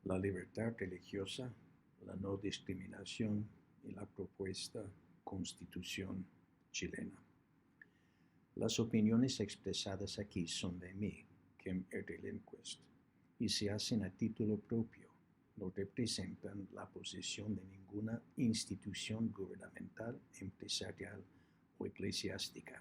la libertad religiosa, la no discriminación y la propuesta Constitución chilena. Las opiniones expresadas aquí son de mí, Kim Erdelenquist, y se hacen a título propio. No representan la posición de ninguna institución gubernamental, empresarial o eclesiástica.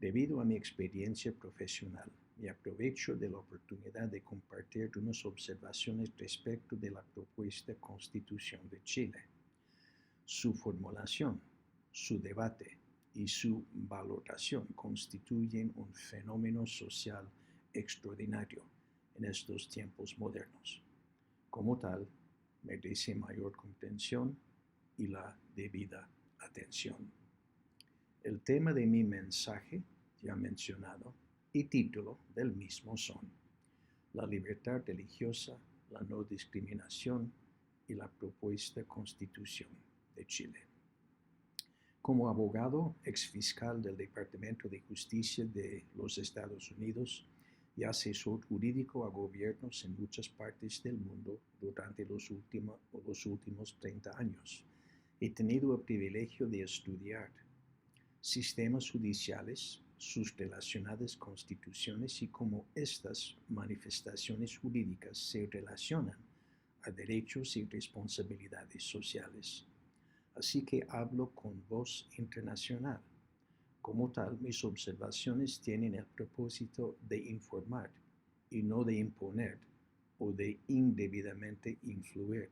Debido a mi experiencia profesional, me aprovecho de la oportunidad de compartir unas observaciones respecto de la propuesta Constitución de Chile, su formulación, su debate y su valoración constituyen un fenómeno social extraordinario en estos tiempos modernos. Como tal, merece mayor comprensión y la debida atención. El tema de mi mensaje, ya mencionado, y título del mismo son la libertad religiosa, la no discriminación y la propuesta Constitución de Chile. Como abogado exfiscal del Departamento de Justicia de los Estados Unidos y asesor jurídico a gobiernos en muchas partes del mundo durante los últimos 30 años, he tenido el privilegio de estudiar sistemas judiciales, sus relacionadas constituciones y cómo estas manifestaciones jurídicas se relacionan a derechos y responsabilidades sociales. Así que hablo con voz internacional. Como tal, mis observaciones tienen el propósito de informar y no de imponer o de indebidamente influir.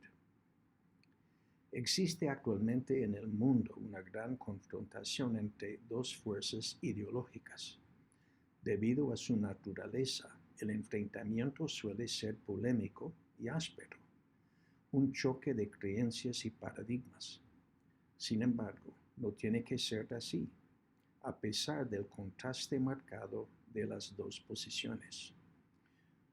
Existe actualmente en el mundo una gran confrontación entre dos fuerzas ideológicas. Debido a su naturaleza, el enfrentamiento suele ser polémico y áspero, un choque de creencias y paradigmas. Sin embargo, no tiene que ser así, a pesar del contraste marcado de las dos posiciones.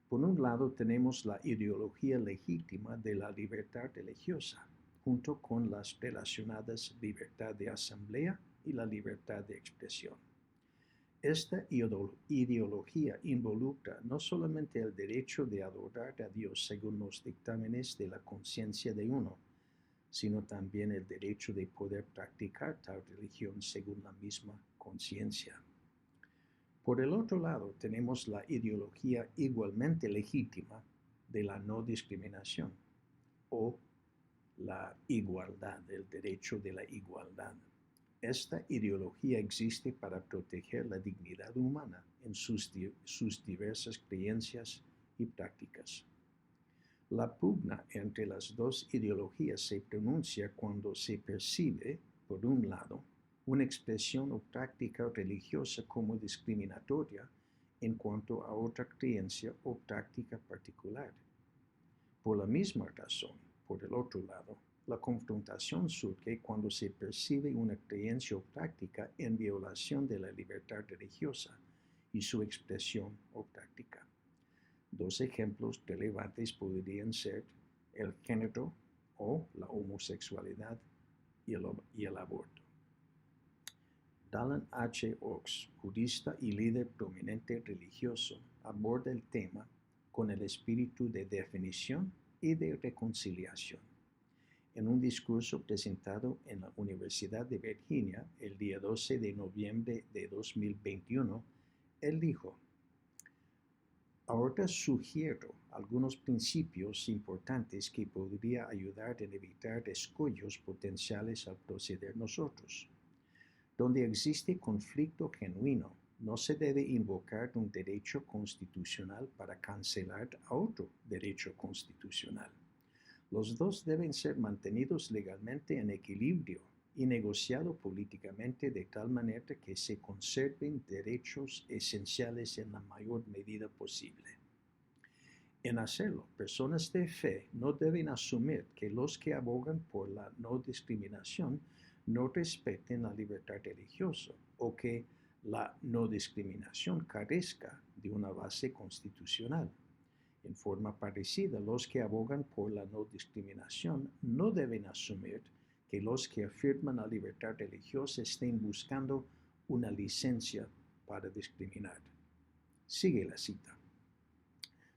Por un lado tenemos la ideología legítima de la libertad religiosa, junto con las relacionadas libertad de asamblea y la libertad de expresión. Esta ideología involucra no solamente el derecho de adorar a Dios según los dictámenes de la conciencia de uno, sino también el derecho de poder practicar tal religión según la misma conciencia. Por el otro lado, tenemos la ideología igualmente legítima de la no discriminación o la igualdad, el derecho de la igualdad. Esta ideología existe para proteger la dignidad humana en sus diversas creencias y prácticas. La pugna entre las dos ideologías se pronuncia cuando se percibe, por un lado, una expresión o práctica religiosa como discriminatoria en cuanto a otra creencia o práctica particular. Por la misma razón, por el otro lado, la confrontación surge cuando se percibe una creencia o práctica en violación de la libertad religiosa y su expresión o práctica. Dos ejemplos relevantes podrían ser el género o la homosexualidad y el aborto. Dallin H. Oaks, jurista y líder prominente religioso, aborda el tema con el espíritu de definición y de reconciliación. En un discurso presentado en la Universidad de Virginia el día 12 de noviembre de 2021, él dijo: ahora sugiero algunos principios importantes que podría ayudar en evitar escollos potenciales al proceder nosotros. Donde existe conflicto genuino, no se debe invocar un derecho constitucional para cancelar a otro derecho constitucional. Los dos deben ser mantenidos legalmente en equilibrio y negociado políticamente de tal manera que se conserven derechos esenciales en la mayor medida posible. En hacerlo, personas de fe no deben asumir que los que abogan por la no discriminación no respeten la libertad religiosa o que la no discriminación carezca de una base constitucional. En forma parecida, los que abogan por la no discriminación no deben asumir que los que afirman la libertad religiosa estén buscando una licencia para discriminar. Sigue la cita.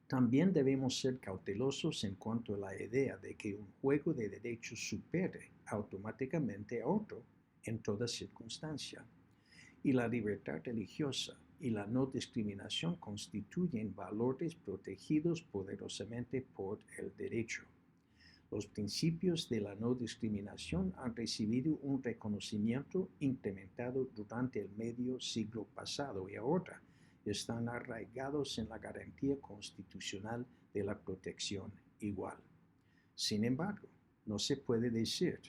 También debemos ser cautelosos en cuanto a la idea de que un juego de derechos supere automáticamente a otro en toda circunstancia. Y la libertad religiosa y la no discriminación constituyen valores protegidos poderosamente por el derecho. Los principios de la no discriminación han recibido un reconocimiento incrementado durante el medio siglo pasado y ahora están arraigados en la garantía constitucional de la protección igual. Sin embargo, no se puede decir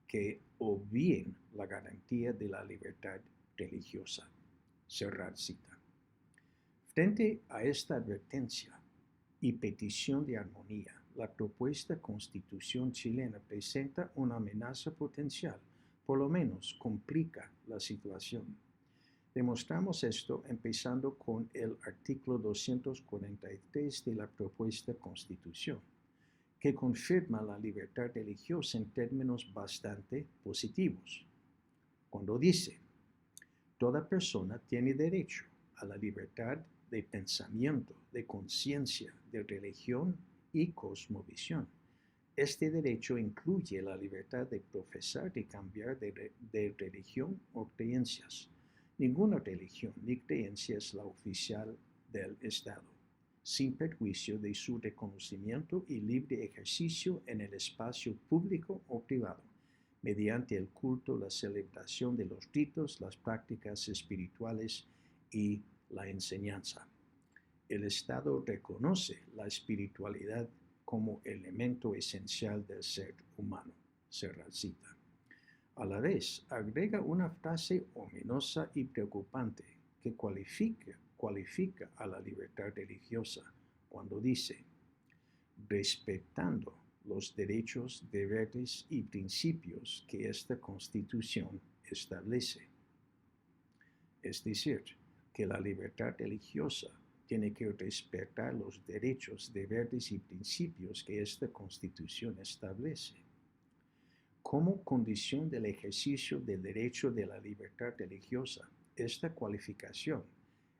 que obvíen la garantía de la libertad religiosa. Cerrar cita. Frente a esta advertencia y petición de armonía, la propuesta Constitución chilena presenta una amenaza potencial, por lo menos complica la situación. Demostramos esto empezando con el artículo 243 de la propuesta Constitución, que confirma la libertad religiosa en términos bastante positivos. Cuando dice, toda persona tiene derecho a la libertad de pensamiento, de conciencia, de religión y cosmovisión. Este derecho incluye la libertad de profesar y cambiar de religión o creencias. Ninguna religión ni creencia es la oficial del Estado, sin perjuicio de su reconocimiento y libre ejercicio en el espacio público o privado, mediante el culto, la celebración de los ritos, las prácticas espirituales y la enseñanza. El Estado reconoce la espiritualidad como elemento esencial del ser humano. Cerrar cita. A la vez, agrega una frase ominosa y preocupante que cualifica a la libertad religiosa cuando dice, respetando los derechos, deberes y principios que esta Constitución establece. Es decir, que la libertad religiosa tiene que respetar los derechos, deberes y principios que esta Constitución establece. Como condición del ejercicio del derecho de la libertad religiosa, esta cualificación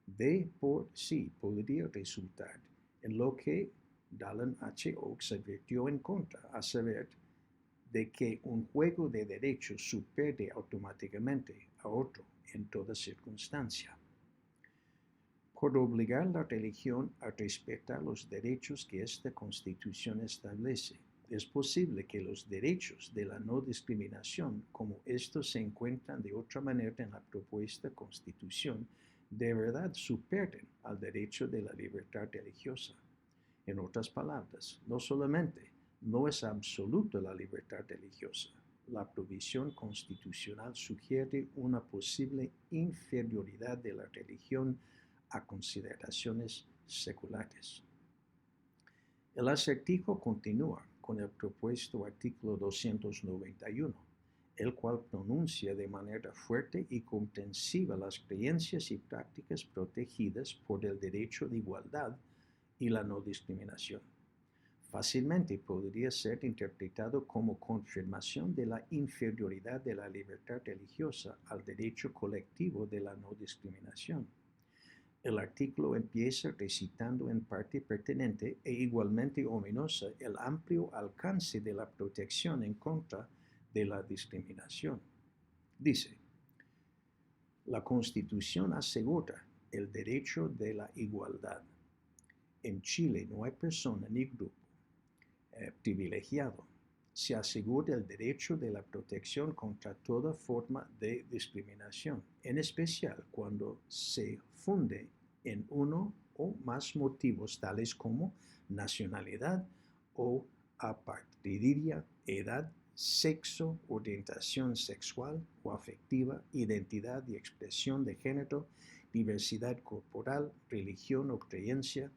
de por sí podría resultar en lo que Dallin H. Oaks advirtió en contra, a saber, de que un juego de derechos supere automáticamente a otro en toda circunstancia. Por obligar la religión a respetar los derechos que esta Constitución establece, es posible que los derechos de la no discriminación, como estos se encuentran de otra manera en la propuesta Constitución, de verdad superen al derecho de la libertad religiosa. En otras palabras, no solamente no es absoluta la libertad religiosa, la provisión constitucional sugiere una posible inferioridad de la religión a consideraciones seculares. El acertijo continúa con el propuesto artículo 291, el cual pronuncia de manera fuerte y comprensiva las creencias y prácticas protegidas por el derecho de igualdad y la no discriminación. Fácilmente podría ser interpretado como confirmación de la inferioridad de la libertad religiosa al derecho colectivo de la no discriminación. El artículo empieza recitando en parte pertinente e igualmente ominosa el amplio alcance de la protección en contra de la discriminación. Dice, la Constitución asegura el derecho de la igualdad. En Chile no hay persona ni grupo privilegiado. Se asegura el derecho de la protección contra toda forma de discriminación, en especial cuando se funde en uno o más motivos tales como nacionalidad o apatridia, edad, sexo, orientación sexual o afectiva, identidad y expresión de género, diversidad corporal, religión o creencia,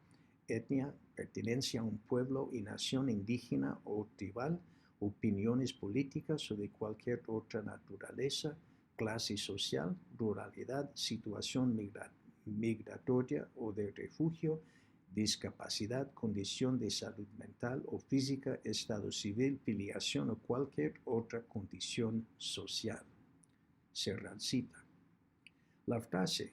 etnia, pertenencia a un pueblo y nación indígena o tribal, opiniones políticas o de cualquier otra naturaleza, clase social, ruralidad, situación migratoria o de refugio, discapacidad, condición de salud mental o física, estado civil, filiación o cualquier otra condición social. Cerrar cita. La frase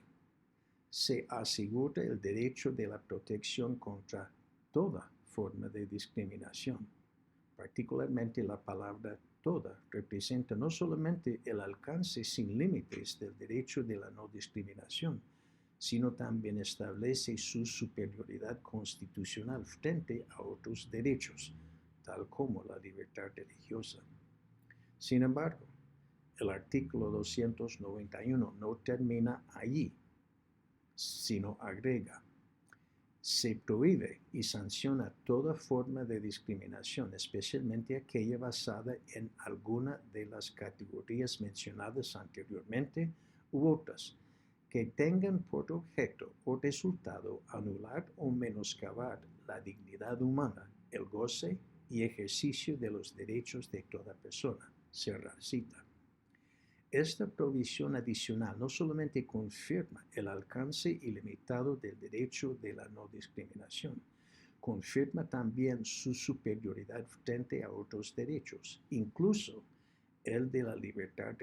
se asegura el derecho de la protección contra toda forma de discriminación. Particularmente la palabra toda representa no solamente el alcance sin límites del derecho de la no discriminación, sino también establece su superioridad constitucional frente a otros derechos, tal como la libertad religiosa. Sin embargo, el artículo 291 no termina allí, sino agrega: se prohíbe y sanciona toda forma de discriminación, especialmente aquella basada en alguna de las categorías mencionadas anteriormente u otras, que tengan por objeto o resultado anular o menoscabar la dignidad humana, el goce y ejercicio de los derechos de toda persona. Cerrar cita. Esta provisión adicional no solamente confirma el alcance ilimitado del derecho de la no discriminación, confirma también su superioridad frente a otros derechos, incluso el de la libertad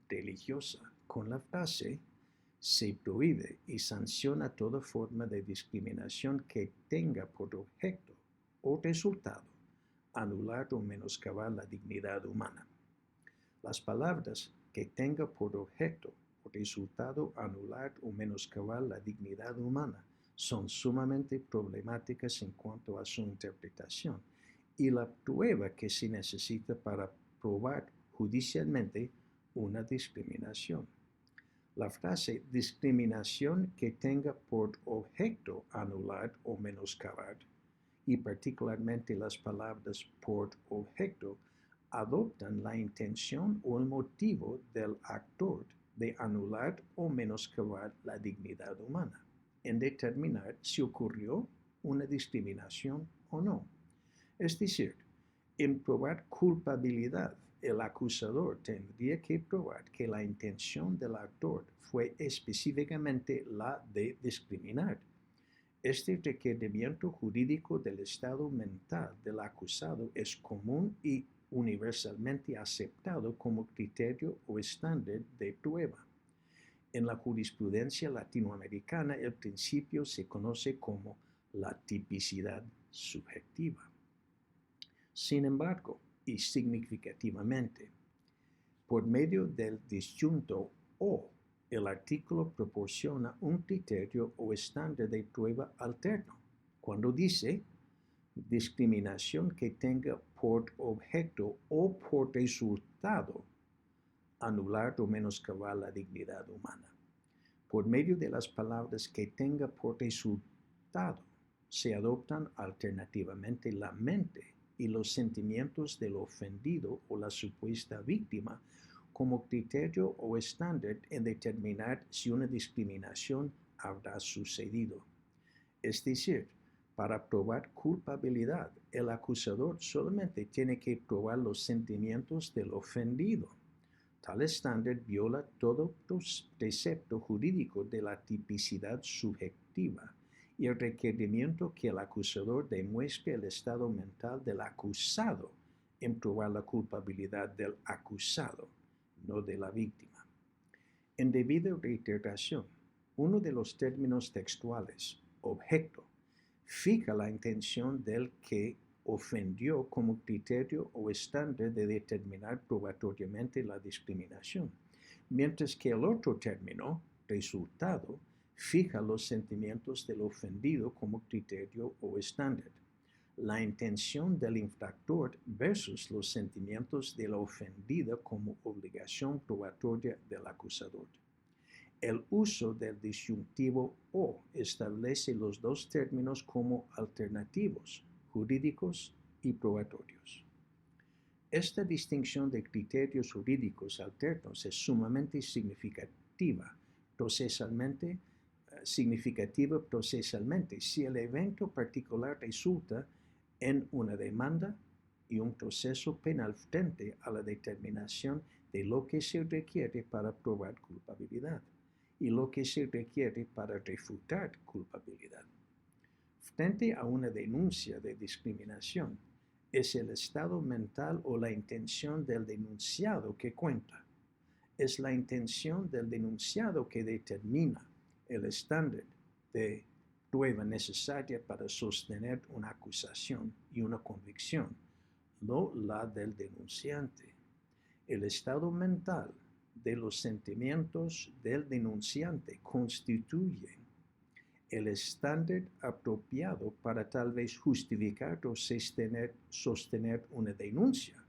religiosa, con la frase: se prohíbe y sanciona toda forma de discriminación que tenga por objeto o resultado anular o menoscabar la dignidad humana. Las palabras que tenga por objeto o resultado anular o menoscabar la dignidad humana son sumamente problemáticas en cuanto a su interpretación y la prueba que se necesita para probar judicialmente una discriminación. La frase discriminación que tenga por objeto anular o menoscabar, y particularmente las palabras por objeto, adoptan la intención o el motivo del actor de anular o menoscabar la dignidad humana, en determinar si ocurrió una discriminación o no. Es decir, en probar culpabilidad, el acusador tendría que probar que la intención del actor fue específicamente la de discriminar. Este requerimiento jurídico del estado mental del acusado es común y universalmente aceptado como criterio o estándar de prueba. En la jurisprudencia latinoamericana, el principio se conoce como la tipicidad subjetiva. Sin embargo, y significativamente, por medio del disyunto o, el artículo proporciona un criterio o estándar de prueba alterno cuando dice discriminación que tenga por objeto o por resultado anular o menoscabar la dignidad humana. Por medio de las palabras que tenga por resultado, se adoptan alternativamente la mente y los sentimientos del ofendido o la supuesta víctima como criterio o estándar en determinar si una discriminación habrá sucedido. Es decir, para probar culpabilidad, el acusador solamente tiene que probar los sentimientos del ofendido. Tal estándar viola todo precepto jurídico de la tipicidad subjetiva y el requerimiento que el acusador demuestre el estado mental del acusado en probar la culpabilidad del acusado, no de la víctima. En debida reiteración, uno de los términos textuales, objeto, fija la intención del que ofendió como criterio o estándar de determinar probatoriamente la discriminación, mientras que el otro término, resultado, fija los sentimientos del ofendido como criterio o estándar. La intención del infractor versus los sentimientos de la ofendida como obligación probatoria del acusador. El uso del disyuntivo o establece los dos términos como alternativos, jurídicos y probatorios. Esta distinción de criterios jurídicos alternos es sumamente significativa procesalmente si el evento particular resulta en una demanda y un proceso penal frente a la determinación de lo que se requiere para probar culpabilidad y lo que se requiere para refutar culpabilidad. Frente a una denuncia de discriminación, es el estado mental o la intención del denunciado que cuenta. Es la intención del denunciado que determina el estándar de prueba necesaria para sostener una acusación y una convicción, no la del denunciante. El estado mental de los sentimientos del denunciante constituye el estándar apropiado para tal vez justificar o sostener una denuncia.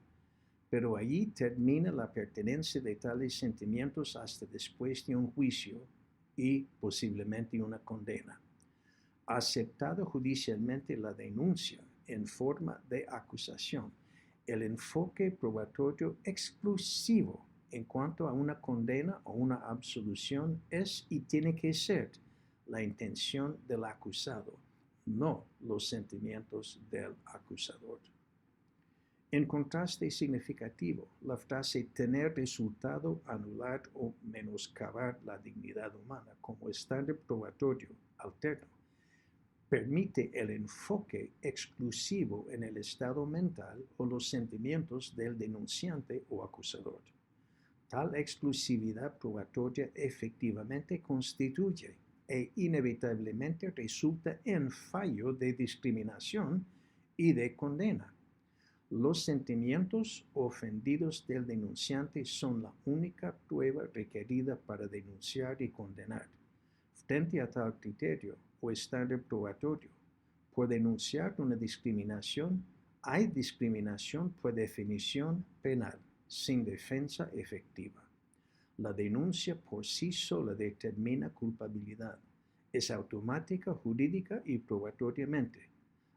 Pero allí termina la pertenencia de tales sentimientos hasta después de un juicio y posiblemente una condena. Aceptada judicialmente la denuncia en forma de acusación, el enfoque probatorio exclusivo en cuanto a una condena o una absolución es y tiene que ser la intención del acusado, no los sentimientos del acusador. En contraste significativo, la frase tener resultado anular o menoscabar la dignidad humana como estándar probatorio alterno permite el enfoque exclusivo en el estado mental o los sentimientos del denunciante o acusador. Tal exclusividad probatoria efectivamente constituye e inevitablemente resulta en fallo de discriminación y de condena. Los sentimientos ofendidos del denunciante son la única prueba requerida para denunciar y condenar. Frente a tal criterio o estándar probatorio, por denunciar una discriminación, hay discriminación por definición penal, sin defensa efectiva. La denuncia por sí sola determina culpabilidad. Es automática, jurídica y probatoriamente.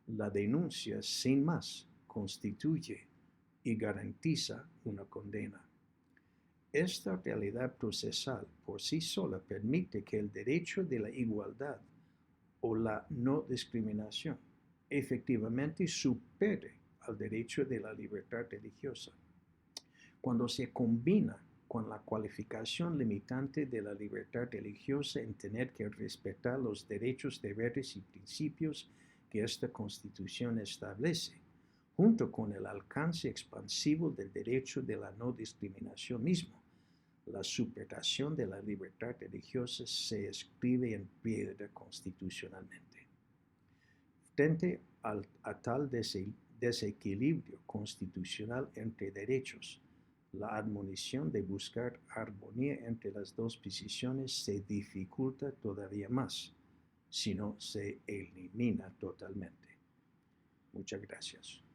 La denuncia, sin más, constituye y garantiza una condena. Esta realidad procesal por sí sola permite que el derecho de la igualdad o la no discriminación efectivamente supere al derecho de la libertad religiosa. Cuando se combina con la cualificación limitante de la libertad religiosa en tener que respetar los derechos, deberes y principios que esta Constitución establece, junto con el alcance expansivo del derecho de la no discriminación mismo, la superación de la libertad religiosa se escribe en piedra constitucionalmente. Frente a tal desequilibrio constitucional entre derechos, la admonición de buscar armonía entre las dos posiciones se dificulta todavía más, si no se elimina totalmente. Muchas gracias.